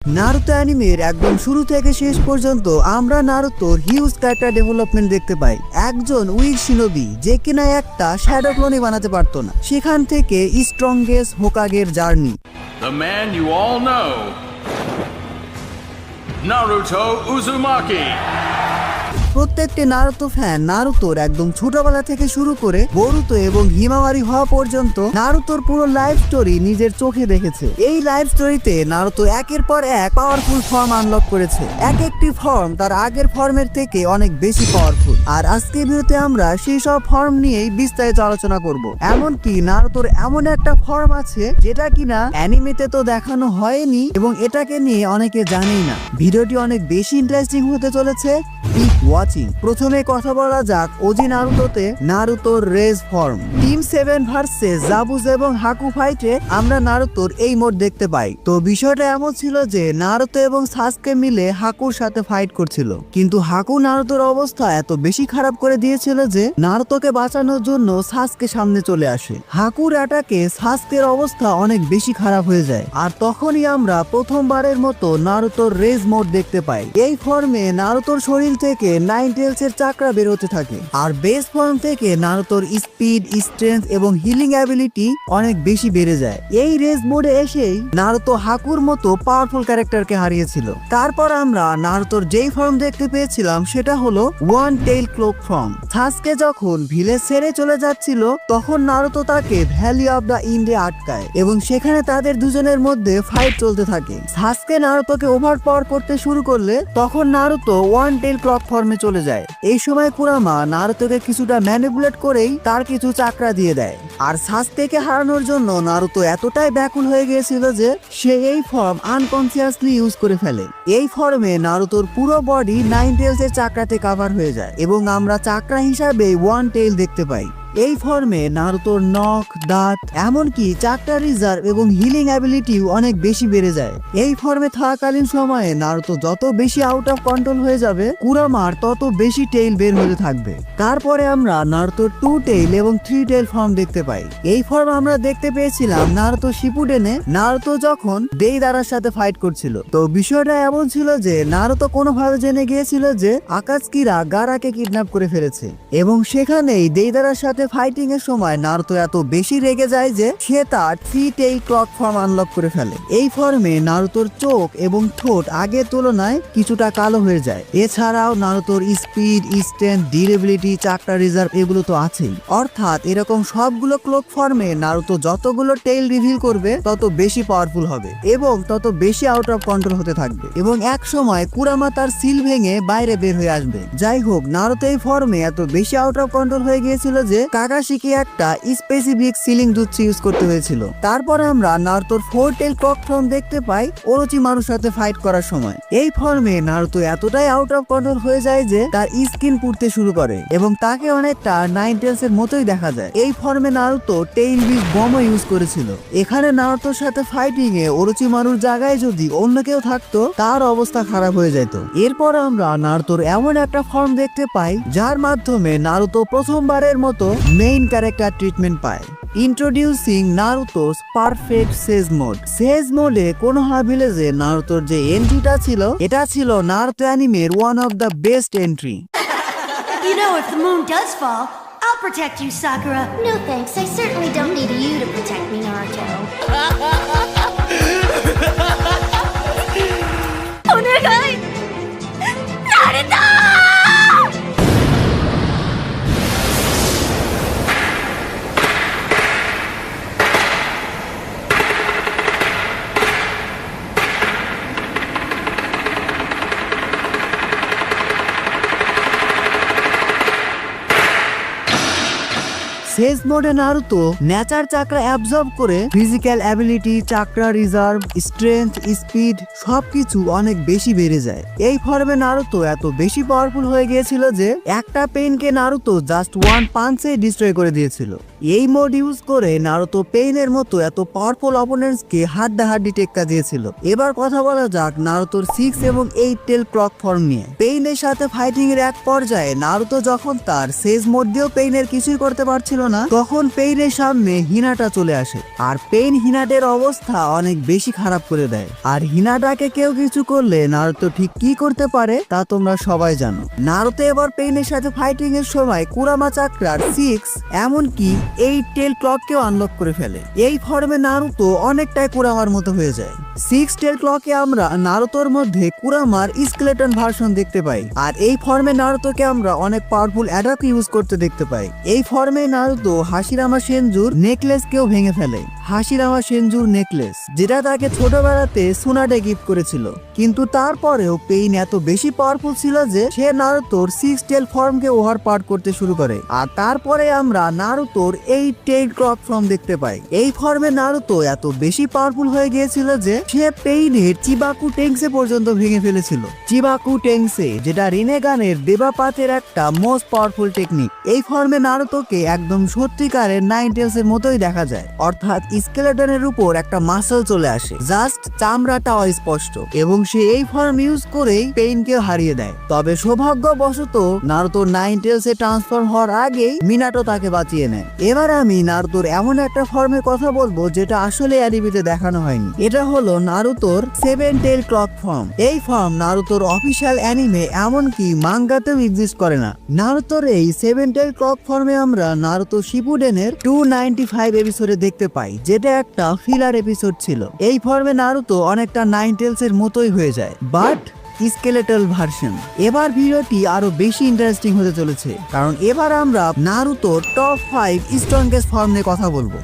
Naruto অ্যানিমের একদম শুরু থেকে শেষ পর্যন্ত আমরা নারুতোর হিউজ ক্যারেক্টার ডেভেলপমেন্ট দেখতে পাই। একজন উইক শিনোবি যে কিনা একটা শ্যাডো ক্লোনই বানাতে পারতো না, সেখান থেকে স্ট্রংগেস্ট হোকাগের journey. The man you all know, Naruto Uzumaki. প্রত্যেকটি নারুতো ফ্যান নারুতোর একদম ছোটবেলা থেকে শুরু করে বরুতো এবং হিমাওয়ারি হওয়া পর্যন্ত নারুতোর পুরো লাইফ স্টোরি নিজের চোখে দেখেছে। এই লাইফ স্টোরিতে নারুতো একের পর এক পাওয়ারফুল ফর্ম আনলক করেছে। এক একটি ফর্ম তার আগের ফর্মের থেকে অনেক বেশি পাওয়ারফুল। আর আজকের ভিডিওতে আমরা সেই সব ফর্ম নিয়েই বিস্তারিত আলোচনা করব। এমনকি নারুতোর এমন একটা ফর্ম আছে যেটা কিনা অ্যানিমেতে তো দেখানো হয়নি এবং এটাকে নিয়ে অনেকে জানেই না। ভিডিওটি অনেক বেশি ইন্টারেস্টিং হতে চলেছে। প্রথমে কথা বলা যাক ওজি নারুতোতে নারুতোর রেজ ফর্ম। টিম 7 ভার্সেস জাবুজ এবং হাকু ফাইটে আমরা নারুতোর এই মোড দেখতে পাই। তো বিষয়টা এমন ছিল যে নারুতো এবং সাসকে মিলে হাকুর সাথে ফাইট করছিল, কিন্তু হাকু নারুতোর অবস্থা এত বেশি খারাপ করে দিয়েছিল যে নারুতোকে বাঁচানোর জন্য সাসকে সামনে চলে আসে। হাকুর অ্যাটাকে সাসকের অবস্থা অনেক বেশি খারাপ হয়ে যায়, আর তখনই আমরা প্রথমবারের মতো নারুতোর রেজ মোড দেখতে পাই। এই ফর্মে নারুতোর শরীর থেকে 9 টেলস এর চাকরা বের হতে থাকে, আর বেস ফর্ম থেকে নারুতোর স্পিড, স্ট্রেংথ এবং হিলিং অ্যাবিলিটি অনেক বেশি বেড়ে যায়। এই রেজ মোডে এসেই নারুতো হাকুর মতো পাওয়ারফুল ক্যারেক্টারকে হারিয়েছিল। তারপর আমরা নারুতোর যেই ফর্ম দেখতে পেয়েছিলাম সেটা হলো ওয়ান টেইল ক্লোক ফর্ম। সাসকে যখন ভিলেজ ছেড়ে চলে যাচ্ছিল তখন নারুতো তাকে ভ্যালি অফ দ্য ইন্ডে আটকায় এবং সেখানে তাদের দুজনের মধ্যে ফাইট চলতে থাকে। সাসকে নারুতোকে ওভারপাওয়ার করতে শুরু করলে তখন নারুতো ওয়ান টেইল ক্লক ফর্মে চলে যায়। এই সময় কুরামা নারুতোকে কিছুটা ম্যানিপুলেট করেই তার কিছু চাকরা দিয়ে দেয়। আর সাসকেকে হারানোর জন্য নারুতো এতটাই ব্যাকুল হয়ে গিয়েছিল যে সে এই ফর্ম আনকনসিয়াসলি ইউজ করে ফেলে। এই ফর্মে নারুতোর পুরো বডি 9 টেলস এর চাকরাতে কভার হয়ে যায় এবং আমরা চাকরা হিসাবে ওয়ান টেইল দেখতে পাই। এই ফর্মে নারুতোর নখ, দাঁত, এমনকি চাকরা রিজার্ভ এবং হিলিং অ্যাবিলিটিও অনেক বেশি বেড়ে যায়। এই ফর্মে থাকাকালীন সময়ে নারুতো যত বেশি আউট অফ কন্ট্রোল হয়ে যাবে, কুরামার তত বেশি টেইল বের হতে থাকবে। তারপরে আমরা নারুতোর 2 টেইল এবং 3 টেইল ফর্ম দেখতে পাই। এই ফর্ম আমরা দেখতে পেয়েছিলাম নারুতো শিপুডেনে নারুতো যখন দেইদারার সাথে ফাইট করছিল। তো বিষয়টা এমন ছিল যে নারুতো কোনোভাবে জেনে গিয়েছিল যে আকাৎসুকিরা গারাকে কিডন্যাপ করে ফেলেছে এবং সেখানেই দেইদারার সাথে ফাইটিং এর সময় নারুতো এত বেশি রেগে যায় যে সে তার 3 টেইল ক্লক ফর্ম আনলক করে ফেলে। এই ফর্মে নারুতোর চোখ এবং ঠোঁট আগের তুলনায় কিছুটা কালো হয়ে যায়। এছাড়াও নারুতোর স্পিড, স্ট্রেংথ, ডিউরেবিলিটি, চাকরা রিজার্ভ এগুলো তো আছেই। অর্থাৎ এরকম সবগুলো ক্লক ফর্মে নারুতো যতগুলো টেইল রিভিল করবে তত বেশি পাওয়ারফুল হবে এবং তত বেশি আউট অফ কন্ট্রোল হতে থাকবে এবং এক সময় কুরামা তার সিল ভেঙে বাইরে বের হয়ে আসবে। যাই হোক, নারুতো এই ফর্মে এত বেশি আউট অফ কন্ট্রোল হয়ে গিয়েছিল যে কাকাশিকে একটা স্পেসিফিক সিলিং জুৎসু ইউজ করতে হয়েছিল। তারপর আমরা নারুতোর 4 টেইল ক্লক ফর্ম দেখতে পাই ওরোচিমারুর সাথে ফাইট করার সময়। এই ফর্মে নারুতো এতটাই আউট অফ কন্ট্রোল হয়ে যায় যে তার স্কিন পুড়তে শুরু করে এবং তাকে অনেকটা 9 টেলস এর মতোই দেখা যায়। এই ফর্মে নারুতো টেইল বিগ বমও ইউজ করেছিল। এখানে নারুতোর সাথে ফাইটিং এ ওরোচিমারুর জায়গায় যদি অন্য কেউ থাকতো তার অবস্থা খারাপ হয়ে যেত। এরপর আমরা নারুতোর এমন একটা ফর্ম দেখতে পাই যার মাধ্যমে নারুতো প্রথমবারের মতো মেইন ক্যারেক্টার ট্রিটমেন্ট পায়। Introducing Naruto's perfect sage mode. Sage মোডে কোনোহা ভিলেজে নারুতোর যে এন্ট্রিটা ছিল এটা ছিল নারুতো অ্যানিমের one of the best entry. You know, if the moon does fall, I'll protect you, Sakura. No thanks, I certainly don't need you to protect me, Naruto. Onegai! Naruto! সেজ মোডে Naruto nature চাকরা absorb করে physical ability, চাকরা reserve, strength, speed সবকিছু অনেক বেশি বেড়ে যায়। এই ফর্মে Naruto এত বেশি পাওয়ারফুল হয়ে গিয়েছিল যে একটা পেনকে নারুতো জাস্ট ওয়ান পাঞ্চে ডিস্ট্রয় করে দিয়েছিল। এই মোড ইউজ করে নারুতো পেইনের মতো এত পাওয়ারফুল অপোনেন্টসকে হাড্ডাহাড্ডি টেক্কা দিয়েছিল। এবার কথা বলা যাক নারুতোর 6 এবং 8 টেল ক্লক ফর্ম নিয়ে। পেইনের সাথে ফাইটিং এর এক পর্যায়ে নারুতো যখন তার সেজ মোড দিয়েও পেইনের কিছুই করতে পারছিল না, তখন পেইনের সামনে হিনাটা চলে আসে আর পেইন হিনাটের অবস্থা অনেক বেশি খারাপ করে দেয়। আর হিনাটাকে কেউ কিছু করলে নারুতো ঠিক কি করতে পারে তা তোমরা সবাই জানো। নারুতো এবার পেইনের সাথে ফাইটিং এর সময় কুরামা চাক্রার 6 এমনকি 8 টেল ক্লককেও আনলক করে ফেলে। এই ফর্মে নারুতো অনেকটাই কুরামার মতো হয়ে যায়। 6 টেল ক্লকে আমরা নারুতোর মধ্যে কুরামার স্কেলেটন ভার্সন দেখতে পাই আর এই ফর্মে নারুতোকে আমরা অনেক পাওয়ারফুল অ্যাটাক ইউজ করতে দেখতে পাই। এই ফর্মে নারুতো হাশিরামা সেনজুর নেকলেসকেও ভেঙে ফেলে। হাশিরামা সেনজুর নেকলেস যেটা তাকে ছোটবেলাতে সুনাডে গিফট করেছিল, কিন্তু তারপরেও পেইন এত বেশি পাওয়ারফুল ছিল যে সে নারুতোর 6 টেল ফর্মকে ওভারপাওয়ার করতে শুরু করে। আর তারপরে আমরা নারুতোর 8 টেল ক্লক ফর্ম দেখতে পাই। এই ফর্মে নারুতো এত বেশি পাওয়ারফুল হয়ে গিয়েছিল যে সে পেইনের চিবাকু টেংসে পর্যন্ত ভেঙে ফেলেছিল। চিবাকু টেংসে যেটা রিনেগানের দেবাপাতের একটা মোস্ট পাওয়ারফুল টেকনিক। এই ফর্মে নারুতোকে একদম সত্যিকারের 9 টেলস এর মতোই দেখা যায়, অর্থাৎ স্কেলেটনের উপর একটা মাসল চলে আসে, জাস্ট চামড়াটা অস্পষ্ট, এবং সে এই ফর্ম ইউজ করেই পেইনকে হারিয়ে দেয়। তবে সৌভাগ্যবশত নারুতোর 9 টেলসে ট্রান্সফর্ম হওয়ার আগেই মিনাটো তাকে বাঁচিয়ে নেয়। এবার আমি নারুতোর এমন একটা ফর্মের কথা বলবো যেটা আসলে অ্যানিমেতে দেখানো হয়নি। এটা হলো নারুতোর 7 টেল ক্লক ফর্ম। এই ফর্ম নারুতোর অফিসিয়াল অ্যানিমে এমনকি মাঙ্গাতেও এক্সিস্ট করে না। নারুতোর এই 7 টেল ক্লক ফর্মে আমরা নারুতো শিপুডেনের 295 এপিসোডে দেখতে পাই, যেটা একটা ফিলার এপিসোড ছিল। এই ফর্মে নারুতো অনেকটা 9 টেলস এর মতোই হয়ে যায়, বাট স্কেলেটাল ভার্সন। এবার ভিডিওটি আরো বেশি ইন্টারেস্টিং হতে চলেছে, কারণ এবার আমরা নারুতোর টপ 5 স্ট্রংগেস্ট ফর্ম নিয়ে কথা বলবো।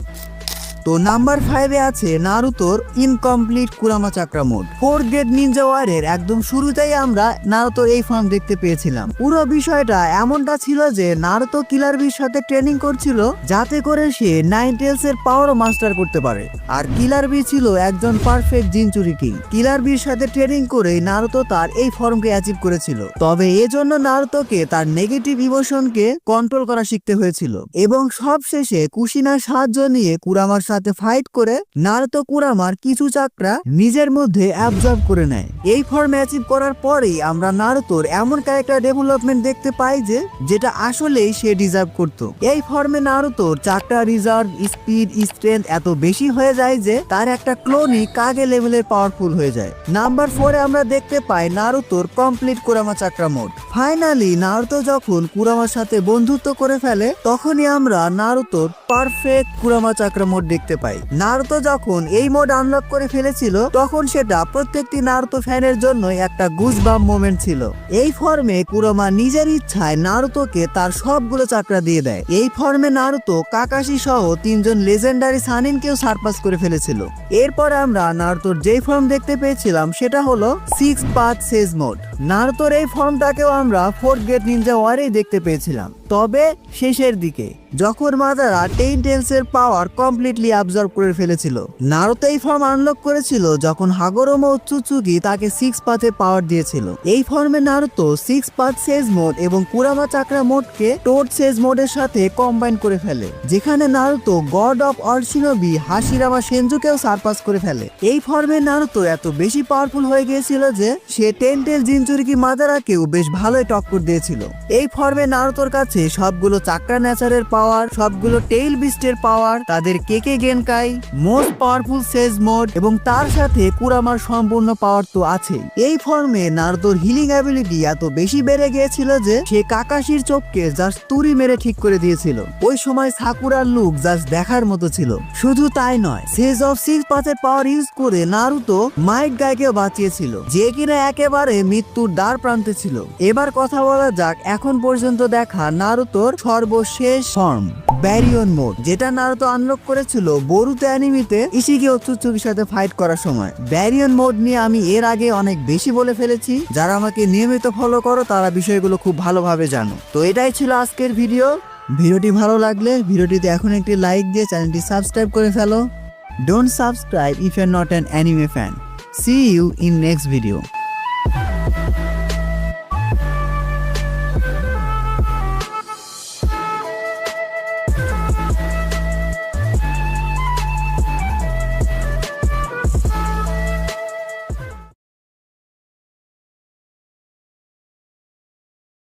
তো নাম্বার 5 এ আছে নারুতোর incomplete Kurama chakra mode. 4th great ninja ওয়ারের একদম শুরুতেই আমরা নারুতোর এই ফর্ম দেখতে পেয়েছিলাম। পুরো বিষয়টা এমনটা ছিল যে নারুতো কিলার বির সাথে ট্রেনিং করছিল যাতে করে সে 9 টেলস এর পাওয়ারও মাস্টার করতে পারে। আর কিলার বি ছিল একজন পারফেক্ট জিনচুরি কিং। কিলার বির সাথে ট্রেনিং করে নারুতো তার এই ফর্মকে অ্যাচিভ করেছিল। তবে এজন্য নারুতোকে তার নেগেটিভ ইমোশনকে কন্ট্রোল করা শিখতে হয়েছিল, এবং সবশেষে কুশিনার সাহায্য নিয়ে কুরামার সাথে ফাইট করে নারুতো কুরামার কিছু চাকরা নিজের মধ্যে অ্যাবজর্ব করে নেয়। এই ফর্ম অ্যাচিভ করার পরেই আমরা নারুতোর এমন ক্যারেক্টার ডেভেলপমেন্ট দেখতে পাই যে যেটা আসলেই সে ডিজার্ভ করত। এই ফর্মে নারুতোর চাকরা রিজার্ভ, স্পিড, স্ট্রেংথ এত বেশি হয়ে যায় যে তার একটা ক্লোনই কাগে লেভেলের পাওয়ারফুল হয়ে যায়। নাম্বার 4 এ আমরা দেখতে পাই নারুতোর complete Kurama চাকরা mode. Finally Naruto যখন কুরামার সাথে বন্ধুত্ব করে ফেলে তখনই আমরা নারুতোর পারফেক্ট কুরামা চাকরা মোড দেখতে পাই। নারুতো যখন এই মোড আনলক করে ফেলেছিল তখন সেটা প্রত্যেকটি নারুতো ফ্যানের জন্য একটা গুজবাম্প মোমেন্ট ছিল। এই ফর্মে কুরামা নিজের ইচ্ছায় নারুতোকে তার সবগুলো চাকরা দিয়ে দেয়। এই ফর্মে নারুতো কাকাশি সহ 3 জন লেজেন্ডারি সানিনকেও সারপাস করে ফেলেছিল। এরপর আমরা নারুতোর যেই ফর্ম দেখতে পেয়েছিলাম সেটা হলো 6 পাথ সেজ মোড। নারুতোর এই ফর্মটাকেও আমরা 4th গ্রেড নিনজা ওয়ারেই দেখতে পেয়েছিলাম, তবে শেষের দিকে যখন মাদারা 10 টেলস এর পাওয়ার কমপ্লিটলি অ্যাবজর্ব করে ফেলেছিল। নারুতো এই ফর্ম আনলক করেছিল যখন হাগোরোমা উৎসুচুকি তাকে 6 পাথের পাওয়ার দিয়েছিল। এই ফর্মে নারুতো 6 পাথ সেজ মোড এবং কুরামা চাকরা মোডকে টোড সেজ মোডের সাথে কম্বাইন করে ফেলে, যেখানে নারুতো গড অফ অর্শিনোবি হাশিরামা সেনজুকেও সারপাস করে ফেলে। এই ফর্মে নারুতো এত বেশি পাওয়ারফুল হয়ে গিয়েছিল যে সে 10 টেল জিনচুরিকি মাদারাকেও বেশ ভালোই টক্কর দিয়েছিল। এই ফর্মে নারুতোর কাছে সবগুলো চাকরা নেচারের পাওয়ার, সবগুলো টেইল বিস্টের পাওয়ার, তাদের কেকে গেনকাই, মোস্ট পাওয়ারফুল সেজ মোড এবং তার সাথে কুরামার সম্পূর্ণ পাওয়ার তো আছেই। এই ফর্মে নারুতোর হিলিং অ্যাবিলিটি এত বেশি বেড়ে গিয়েছিল যে সে কাকাশির চোখকে জাস্ট তুড়ি মেরে ঠিক করে দিয়েছিল। ওই সময় সাকুরার লুক জাস্ট দেখার মতো ছিল। শুধু তাই নয়, সেজ অফ 6 পাথের পাওয়ার ইউজ করে নারুতো মাইক গাইকেও বাঁচিয়েছিল, যে কিনা একেবারে মৃত্যুর দ্বার প্রান্তে ছিল। এবার কথা বলা যাক এখন পর্যন্ত দেখা নারুতোর সর্বশেষ ফর্ম ব্যারিয়ন মোড, যেটা নারুতো আনলক করেছিল বোরুতো অ্যানিমেতে ইশিকি ওৎসুচুকির সাথে ফাইট করার সময়। ব্যারিয়ন মোড নিয়ে আমি এর আগে অনেক বেশি বলে ফেলেছি, যারা আমাকে নিয়মিত ফলো করো তারা বিষয়গুলো খুব ভালোভাবে জানো। তো এটাই ছিল আজকের ভিডিও। ভিডিওটি ভালো লাগলে ভিডিওটিতে এখন একটি লাইক দিয়ে চ্যানেলটি সাবস্ক্রাইব করে ফেলো। Don't subscribe if you are not an anime fan. See you in next video.